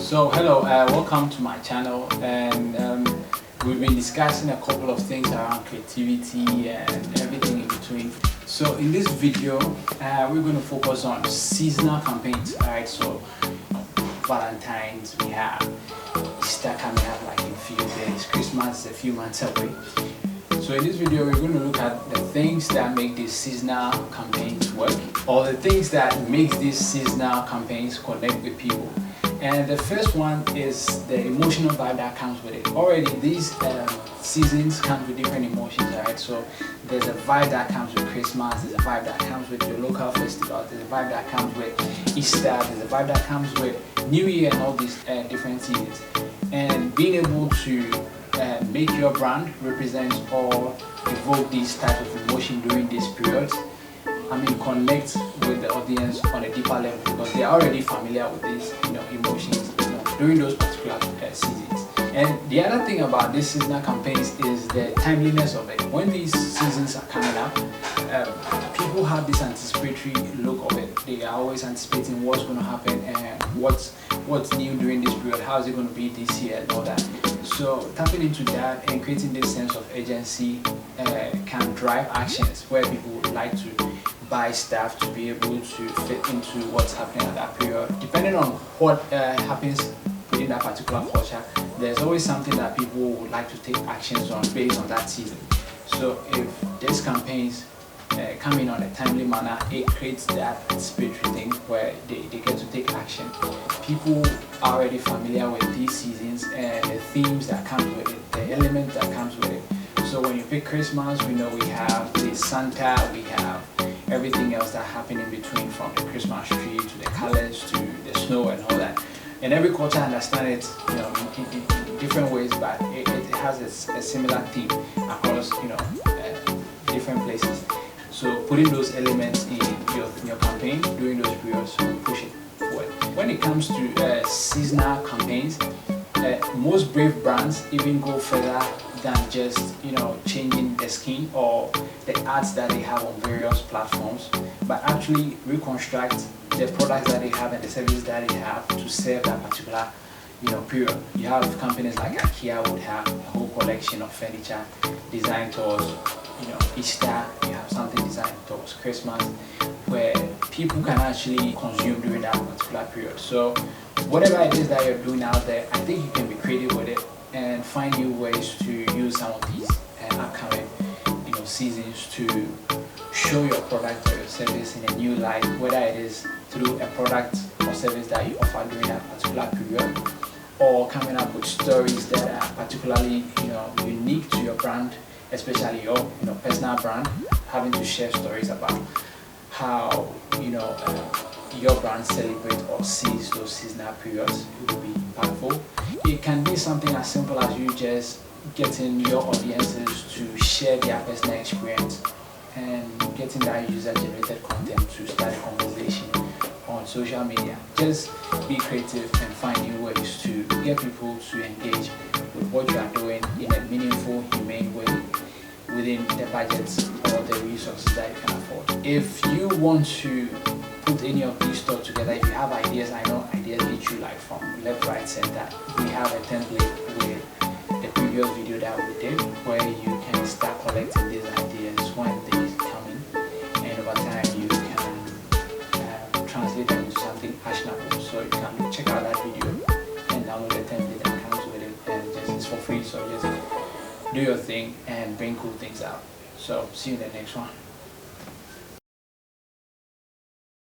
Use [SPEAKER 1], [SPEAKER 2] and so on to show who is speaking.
[SPEAKER 1] So hello, welcome to my channel, and we've been discussing a couple of things around creativity and everything in between. So in this video, we're going to focus on seasonal campaigns. Alright, so Valentine's, we have Easter coming up like in a few days, Christmas is a few months away. So in this video, we're going to look at the things that make these seasonal campaigns work, or the things that makes these seasonal campaigns connect with people. And the first one is the emotional vibe that comes with it. Already these seasons come with different emotions, right? So there's a vibe that comes with Christmas, there's a vibe that comes with your local festival, there's a vibe that comes with Easter, there's a vibe that comes with New Year and all these different seasons. And being able to make your brand represent or evoke these types of emotion during these periods, connect with the audience on a deeper level, because they are already familiar with these emotions during those particular seasons. And the other thing about these seasonal campaigns is the timeliness of it. When these seasons are coming up, people have this anticipatory look of it. They are always anticipating what's going to happen and what's new during this period, how is it going to be this year and all that. So tapping into that and creating this sense of agency can drive actions where people would like to buy stuff to be able to fit into what's happening at that period. Depending on what happens within that particular culture, there's always something that people would like to take actions on based on that season. So if these campaigns come in on a timely manner, it creates that anticipatory thing where they get to take action. People are already familiar with these seasons and the themes that come with it, the elements that comes with it. So when you pick Christmas, we know we have the Santa, we have everything else that happen in between, from the Christmas tree to the colors to the snow and all that. And every culture understands it, in different ways, but it has a similar theme across, different places. So putting those elements in your campaign during those periods will push it forward. When it comes to seasonal campaigns, most brave brands even go further than just changing the skin or the ads that they have on various platforms, but actually reconstruct the products that they have and the services that they have to serve that particular period. You have companies like IKEA would have a whole collection of furniture designed towards Easter. You have something designed towards Christmas, where people can actually consume during that particular period. So whatever it is that you're doing out there, I think you can be creative with it and find new ways to use some of these upcoming seasons to show your product or your service in a new light, whether it is through a product or service that you offer during that particular period, or coming up with stories that are particularly unique to your brand, especially your personal brand, having to share stories about how your brand celebrates or sees those seasonal periods. It will be impactful. It can be something as simple as you just getting your audiences to share their personal experience and getting that user-generated content to start a conversation on social media. Just be creative and find new ways to get people to engage with what you are doing in a meaningful, humane way within the budgets or the resources that you can afford. If you want to put any of these thoughts together, if you have ideas, I know ideas hit you like from left, right, center. We have a template with the previous video that we did, where you can start collecting these ideas when they come in, and over time you can translate them into something actionable. So you can check out that video and download the template that comes with it, and it's for free. So just do your thing and bring cool things out. So see you in the next one.